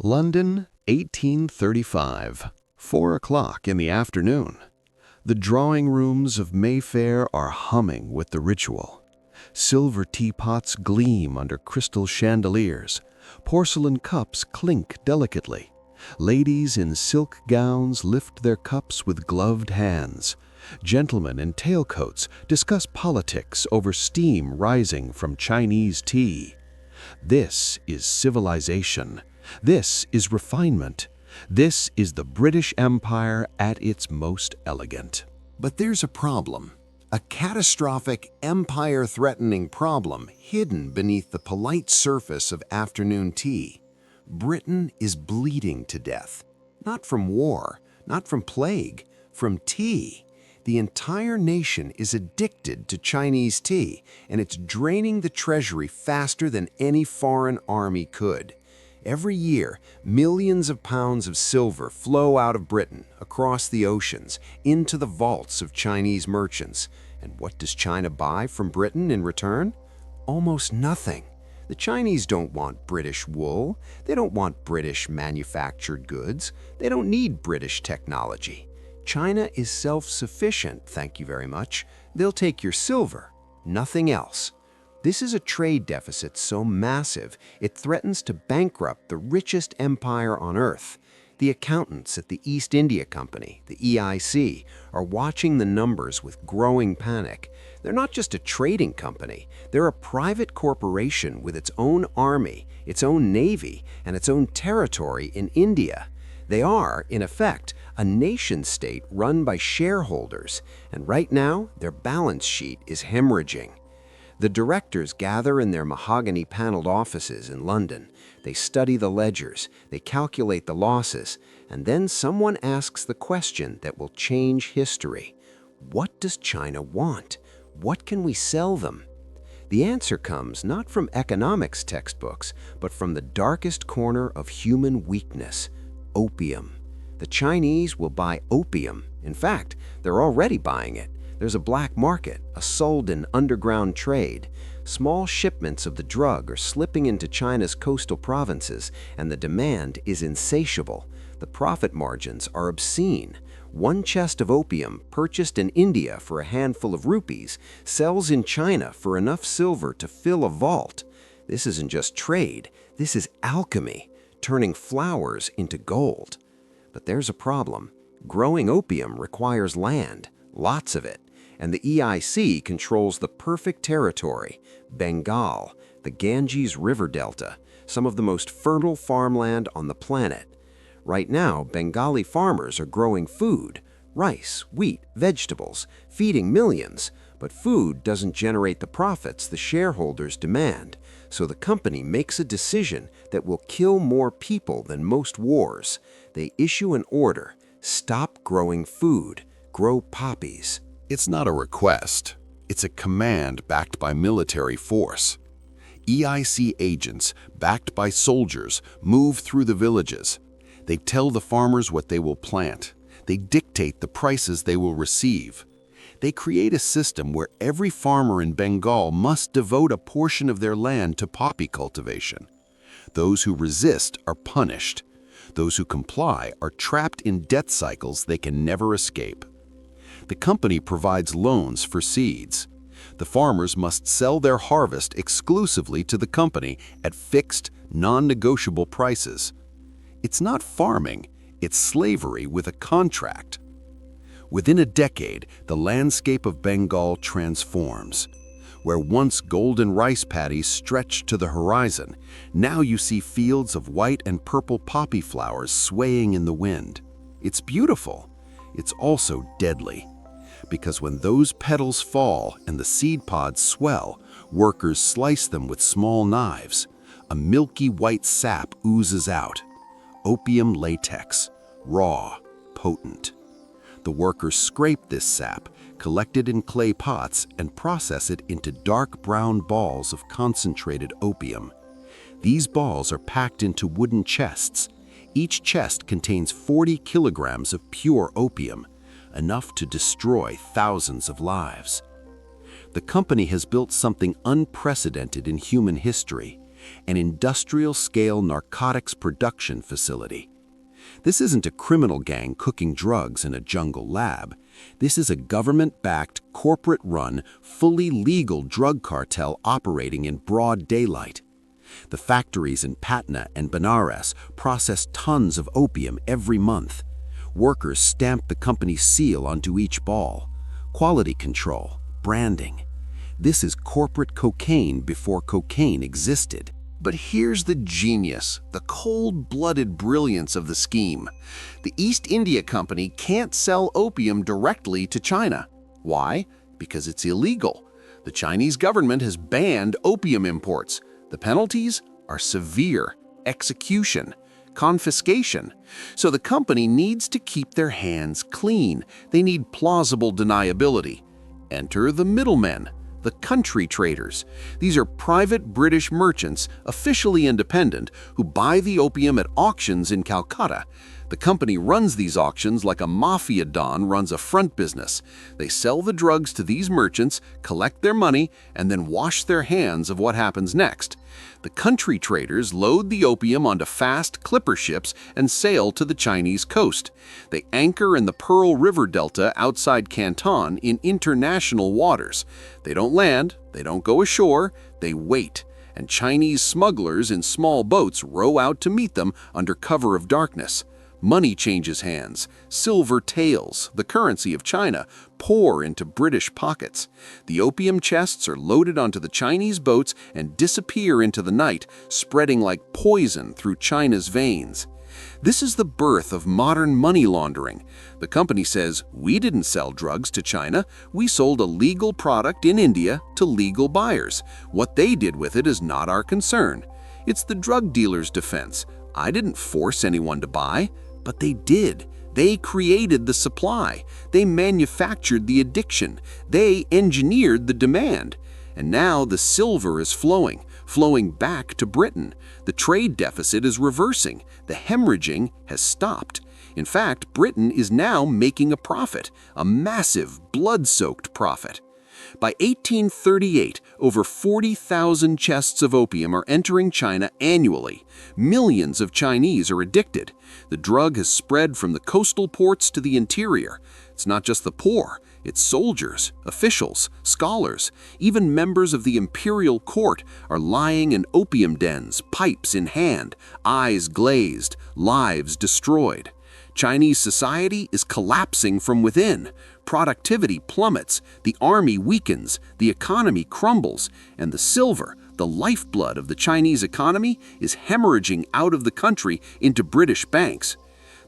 London, 1835, 4 o'clock in the afternoon. The drawing rooms of Mayfair are humming with the ritual. Silver teapots gleam under crystal chandeliers. Porcelain cups clink delicately. Ladies in silk gowns lift their cups with gloved hands. Gentlemen in tailcoats discuss politics over steam rising from Chinese tea. This is civilization. This is refinement. This is the British Empire at its most elegant. But there's a problem. A catastrophic, empire-threatening problem hidden beneath the polite surface of afternoon tea. Britain is bleeding to death. Not from war, not from plague, from tea. The entire nation is addicted to Chinese tea, and it's draining the treasury faster than any foreign army could. Every year, millions of pounds of silver flow out of Britain, across the oceans, into the vaults of Chinese merchants. And what does China buy from Britain in return? Almost nothing. The Chinese don't want British wool. They don't want British manufactured goods. They don't need British technology. China is self-sufficient, thank you very much. They'll take your silver, nothing else. This is a trade deficit so massive, it threatens to bankrupt the richest empire on earth. The accountants at the East India Company, the EIC, are watching the numbers with growing panic. They're not just a trading company, they're a private corporation with its own army, its own navy, and its own territory in India. They are, in effect, a nation-state run by shareholders, and right now, their balance sheet is hemorrhaging. The directors gather in their mahogany-paneled offices in London. They study the ledgers, they calculate the losses, and then someone asks the question that will change history. What does China want? What can we sell them? The answer comes not from economics textbooks, but from the darkest corner of human weakness: opium. The Chinese will buy opium. In fact, they're already buying it. There's a black market, a sold-in underground trade. Small shipments of the drug are slipping into China's coastal provinces, and the demand is insatiable. The profit margins are obscene. One chest of opium, purchased in India for a handful of rupees, sells in China for enough silver to fill a vault. This isn't just trade, this is alchemy, turning flowers into gold. But there's a problem. Growing opium requires land, lots of it. And the EIC controls the perfect territory: Bengal, the Ganges River Delta, some of the most fertile farmland on the planet. Right now, Bengali farmers are growing food: rice, wheat, vegetables, feeding millions. But food doesn't generate the profits the shareholders demand, so the company makes a decision that will kill more people than most wars. They issue an order: stop growing food, grow poppies. It's not a request. It's a command backed by military force. EIC agents, backed by soldiers, move through the villages. They tell the farmers what they will plant. They dictate the prices they will receive. They create a system where every farmer in Bengal must devote a portion of their land to poppy cultivation. Those who resist are punished. Those who comply are trapped in debt cycles they can never escape. The company provides loans for seeds. The farmers must sell their harvest exclusively to the company at fixed, non-negotiable prices. It's not farming, it's slavery with a contract. Within a decade, the landscape of Bengal transforms. Where once golden rice paddies stretched to the horizon, now you see fields of white and purple poppy flowers swaying in the wind. It's beautiful. It's also deadly. Because when those petals fall and the seed pods swell, workers slice them with small knives. A milky white sap oozes out. Opium latex, raw, potent. The workers scrape this sap, collect it in clay pots, and process it into dark brown balls of concentrated opium. These balls are packed into wooden chests. Each chest contains 40 kilograms of pure opium, enough to destroy thousands of lives. The company has built something unprecedented in human history. an industrial-scale narcotics production facility. This isn't a criminal gang cooking drugs in a jungle lab. This is a government-backed, corporate-run, fully legal drug cartel operating in broad daylight. The factories in Patna and Benares process tons of opium every month. Workers stamp the company's seal onto each ball. Quality control, branding. This is corporate cocaine before cocaine existed. But here's the genius, the cold-blooded brilliance of the scheme. The East India Company can't sell opium directly to China. Why? Because it's illegal. The Chinese government has banned opium imports. The penalties are severe: execution, confiscation. So the company needs to keep their hands clean. They need plausible deniability. Enter the middlemen, the country traders. These are private British merchants, officially independent, who buy the opium at auctions in Calcutta. The company runs these auctions like a mafia don runs a front business. They sell the drugs to these merchants, collect their money, and then wash their hands of what happens next. The country traders load the opium onto fast clipper ships and sail to the Chinese coast. They anchor in the Pearl River Delta outside Canton in international waters. They don't land, they don't go ashore, they wait. And Chinese smugglers in small boats row out to meet them under cover of darkness. Money changes hands. Silver taels, the currency of China, pour into British pockets. The opium chests are loaded onto the Chinese boats and disappear into the night, spreading like poison through China's veins. This is the birth of modern money laundering. The company says, "We didn't sell drugs to China. We sold a legal product in India to legal buyers. What they did with it is not our concern." It's the drug dealer's defense. "I didn't force anyone to buy." But they did. They created the supply. They manufactured the addiction. They engineered the demand. And now the silver is flowing back to Britain. The trade deficit is reversing. The hemorrhaging has stopped. In fact, Britain is now making a profit, a massive, blood-soaked profit. By 1838, over 40,000 chests of opium are entering China annually. Millions of Chinese are addicted. The drug has spread from the coastal ports to the interior. It's not just the poor, it's soldiers, officials, scholars, even members of the imperial court are lying in opium dens, pipes in hand, eyes glazed, lives destroyed. Chinese society is collapsing from within. Productivity plummets, the army weakens, the economy crumbles, and the silver, the lifeblood of the Chinese economy, is hemorrhaging out of the country into British banks.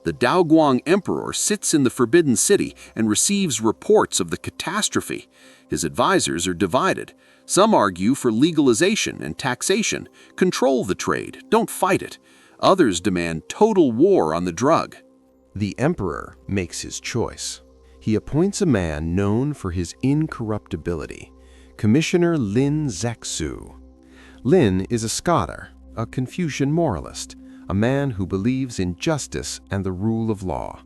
The Daoguang Emperor sits in the Forbidden City and receives reports of the catastrophe. His advisors are divided. Some argue for legalization and taxation. Control the trade, don't fight it. Others demand total war on the drug. The emperor makes his choice. He appoints a man known for his incorruptibility, Commissioner Lin Zexu. Lin is a scholar, a Confucian moralist, a man who believes in justice and the rule of law.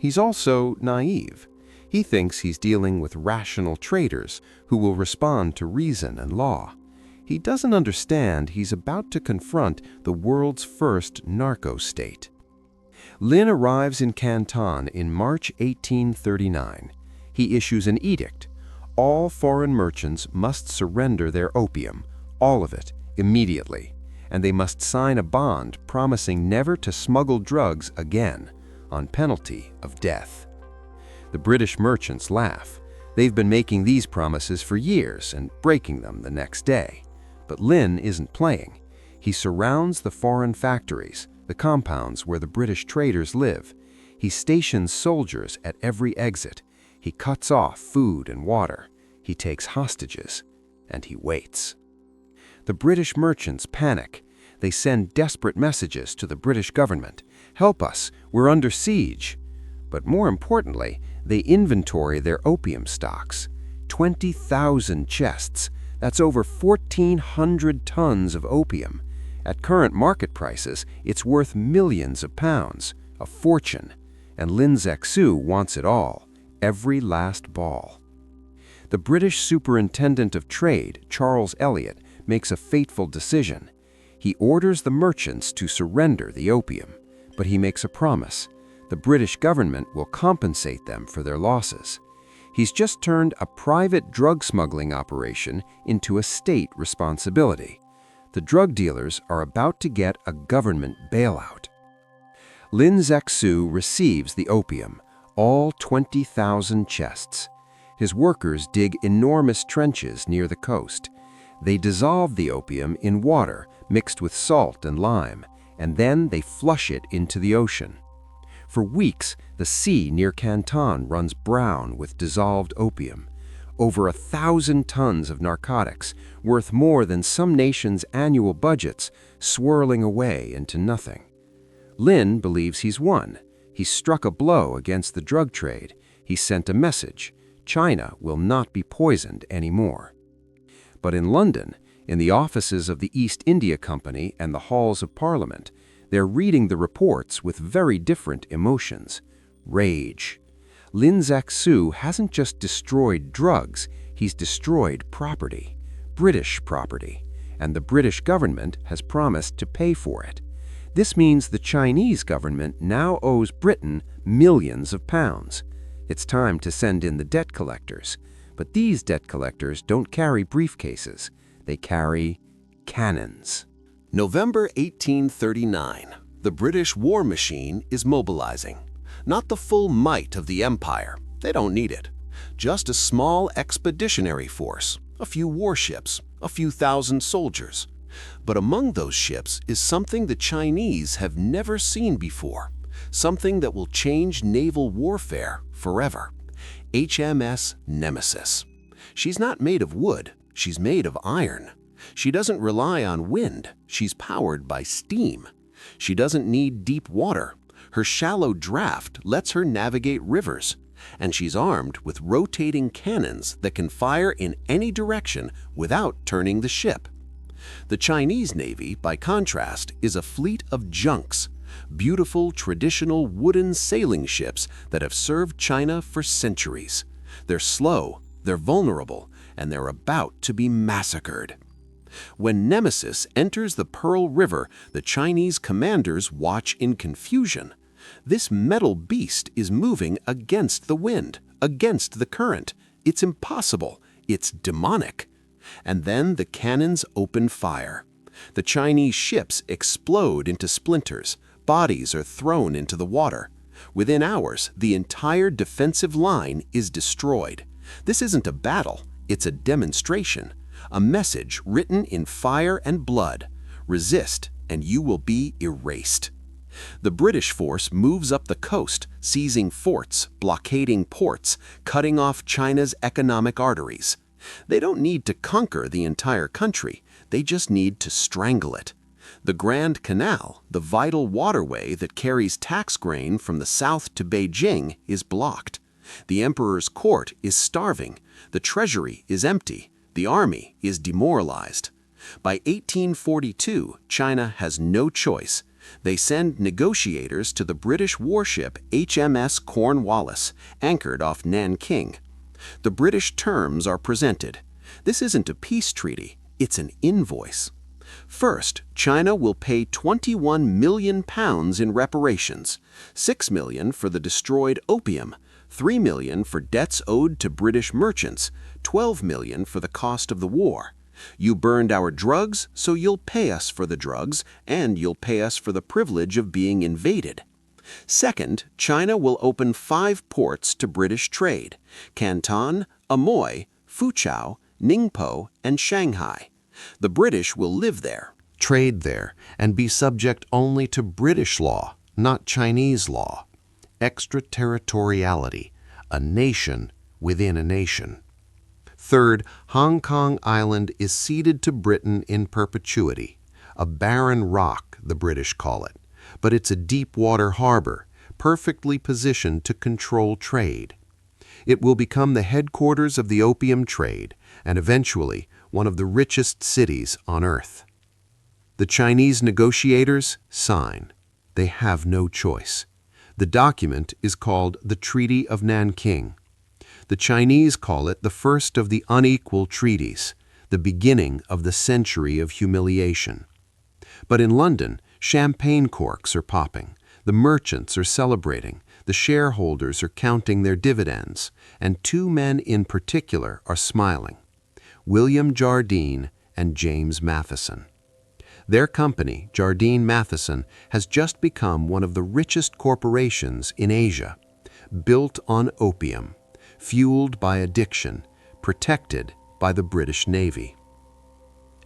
He's also naive. He thinks he's dealing with rational traders who will respond to reason and law. He doesn't understand he's about to confront the world's first narco-state. Lin arrives in Canton in March 1839. He issues an edict. All foreign merchants must surrender their opium, all of it, immediately, and they must sign a bond promising never to smuggle drugs again, on penalty of death. The British merchants laugh. They've been making these promises for years and breaking them the next day. But Lin isn't playing. He surrounds the foreign factories, the compounds where the British traders live. He stations soldiers at every exit. He cuts off food and water. He takes hostages. And he waits. The British merchants panic. They send desperate messages to the British government. "Help us, we're under siege." But more importantly, they inventory their opium stocks. 20,000 chests. That's over 1,400 tons of opium. At current market prices, it's worth millions of pounds, a fortune, and Lin Zexu wants it all, every last ball. The British Superintendent of Trade, Charles Elliot, makes a fateful decision. He orders the merchants to surrender the opium, but he makes a promise. The British government will compensate them for their losses. He's just turned a private drug smuggling operation into a state responsibility. The drug dealers are about to get a government bailout. Lin Zexu receives the opium, all 20,000 chests. His workers dig enormous trenches near the coast. They dissolve the opium in water mixed with salt and lime, and then they flush it into the ocean. For weeks, the sea near Canton runs brown with dissolved opium. Over 1,000 tons of narcotics, worth more than some nations' annual budgets, swirling away into nothing. Lin believes he's won. He's struck a blow against the drug trade. He sent a message. China will not be poisoned anymore. But in London, in the offices of the East India Company and the halls of Parliament, they're reading the reports with very different emotions. Rage. Lin Zexu hasn't just destroyed drugs, he's destroyed property, British property, and the British government has promised to pay for it. This means the Chinese government now owes Britain millions of pounds. It's time to send in the debt collectors. But these debt collectors don't carry briefcases. They carry cannons. November 1839. The British war machine is mobilizing. Not the full might of the empire. They don't need it. Just a small expeditionary force, a few warships, a few thousand soldiers. But among those ships is something the Chinese have never seen before, something that will change naval warfare forever. HMS Nemesis. She's not made of wood, she's made of iron. She doesn't rely on wind, she's powered by steam. She doesn't need deep water. Her shallow draft lets her navigate rivers. And she's armed with rotating cannons that can fire in any direction without turning the ship. The Chinese Navy, by contrast, is a fleet of junks, beautiful traditional wooden sailing ships that have served China for centuries. They're slow, they're vulnerable, and they're about to be massacred. When Nemesis enters the Pearl River, the Chinese commanders watch in confusion. This metal beast is moving against the wind, against the current. It's impossible. It's demonic. And then the cannons open fire. The Chinese ships explode into splinters. Bodies are thrown into the water. Within hours, the entire defensive line is destroyed. This isn't a battle, it's a demonstration. A message written in fire and blood. Resist, and you will be erased. The British force moves up the coast, seizing forts, blockading ports, cutting off China's economic arteries. They don't need to conquer the entire country, they just need to strangle it. The Grand Canal, the vital waterway that carries tax grain from the south to Beijing, is blocked. The emperor's court is starving, the treasury is empty, the army is demoralized. By 1842, China has no choice. They send negotiators to the British warship HMS Cornwallis, anchored off Nanking. The British terms are presented. This isn't a peace treaty, it's an invoice. First, China will pay £21 million in reparations, $6 million for the destroyed opium, $3 million for debts owed to British merchants, $12 million for the cost of the war. You burned our drugs, so you'll pay us for the drugs, and you'll pay us for the privilege of being invaded. Second, China will open 5 ports to British trade: Canton, Amoy, Fuzhou, Ningpo, and Shanghai. The British will live there, Trade there, and be subject only to British law, not Chinese law. Extraterritoriality, a nation within a nation. Third, Hong Kong Island is ceded to Britain in perpetuity. A barren rock, the British call it, but it's a deep-water harbor, perfectly positioned to control trade. It will become the headquarters of the opium trade, and eventually one of the richest cities on earth. The Chinese negotiators sign. They have no choice. The document is called the Treaty of Nanking. The Chinese call it the first of the unequal treaties, the beginning of the century of humiliation. But in London, champagne corks are popping, the merchants are celebrating, the shareholders are counting their dividends, and two men in particular are smiling: William Jardine and James Matheson. Their company, Jardine Matheson, has just become one of the richest corporations in Asia, built on opium, fueled by addiction, protected by the British Navy.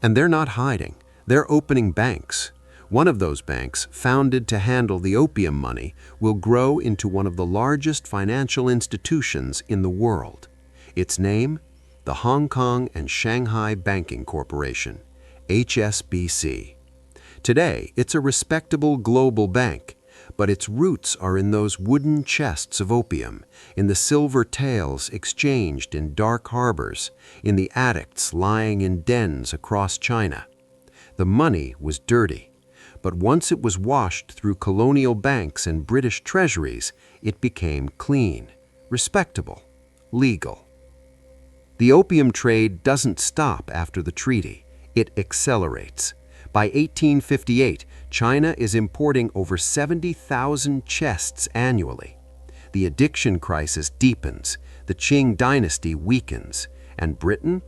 And they're not hiding. They're opening banks. One of those banks, founded to handle the opium money, will grow into one of the largest financial institutions in the world. Its name? The Hong Kong and Shanghai Banking Corporation, HSBC. Today, it's a respectable global bank, but its roots are in those wooden chests of opium, in the silver taels exchanged in dark harbors, in the addicts lying in dens across China. The money was dirty, but once it was washed through colonial banks and British treasuries, it became clean, respectable, legal. The opium trade doesn't stop after the treaty. It accelerates. By 1858, China is importing over 70,000 chests annually. The addiction crisis deepens, the Qing dynasty weakens, and Britain?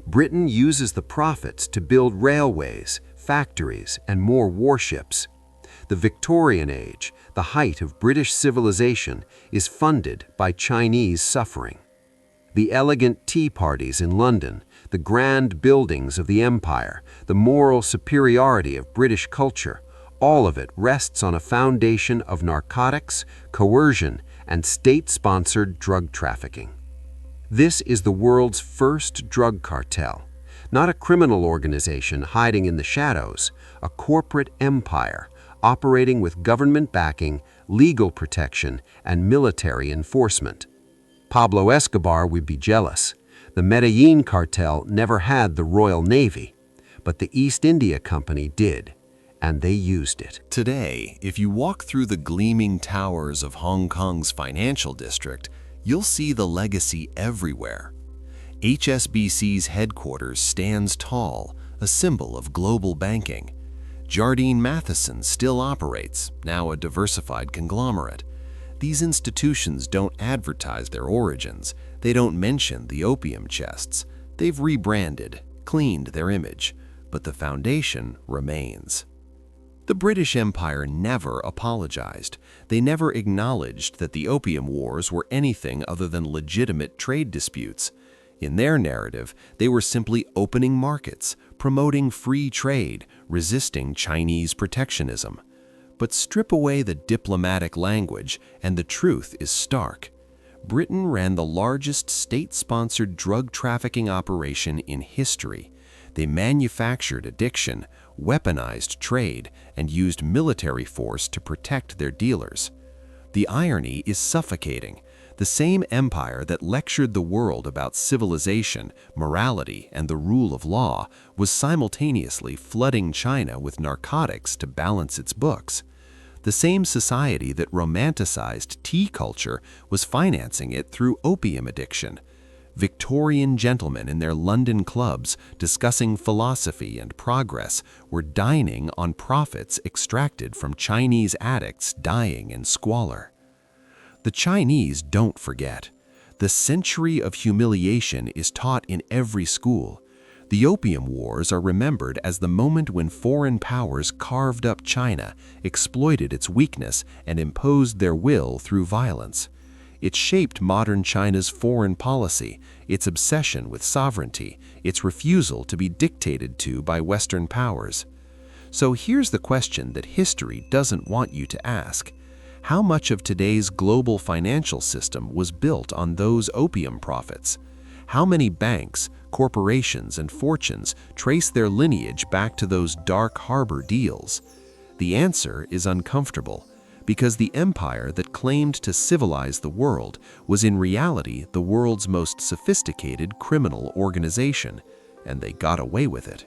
Britain uses the profits to build railways, factories, and more warships. The Victorian Age, the height of British civilization, is funded by Chinese suffering. The elegant tea parties in London, the grand buildings of the empire, the moral superiority of British culture, all of it rests on a foundation of narcotics, coercion, and state-sponsored drug trafficking. This is the world's first drug cartel, not a criminal organization hiding in the shadows, a corporate empire operating with government backing, legal protection, and military enforcement. Pablo Escobar would be jealous. The Medellin cartel never had the Royal Navy, but the East India Company did, and they used it. Today, if you walk through the gleaming towers of Hong Kong's financial district, you'll see the legacy everywhere. HSBC's headquarters stands tall, a symbol of global banking. Jardine Matheson still operates, now a diversified conglomerate. These institutions don't advertise their origins. They don't mention the opium chests. They've rebranded, cleaned their image, but the foundation remains. The British Empire never apologized. They never acknowledged that the Opium Wars were anything other than legitimate trade disputes. In their narrative, they were simply opening markets, promoting free trade, resisting Chinese protectionism. But strip away the diplomatic language, and the truth is stark. Britain ran the largest state-sponsored drug trafficking operation in history. They manufactured addiction, weaponized trade, and used military force to protect their dealers. The irony is suffocating. The same empire that lectured the world about civilization, morality, and the rule of law was simultaneously flooding China with narcotics to balance its books. The same society that romanticized tea culture was financing it through opium addiction. Victorian gentlemen in their London clubs discussing philosophy and progress were dining on profits extracted from Chinese addicts dying in squalor. The Chinese don't forget. The century of humiliation is taught in every school. The Opium Wars are remembered as the moment when foreign powers carved up China, exploited its weakness, and imposed their will through violence. It shaped modern China's foreign policy, its obsession with sovereignty, its refusal to be dictated to by Western powers. So here's the question that history doesn't want you to ask. How much of today's global financial system was built on those opium profits? How many banks, corporations, and fortunes trace their lineage back to those dark harbor deals? The answer is uncomfortable, because the empire that claimed to civilize the world was in reality the world's most sophisticated criminal organization, and they got away with it.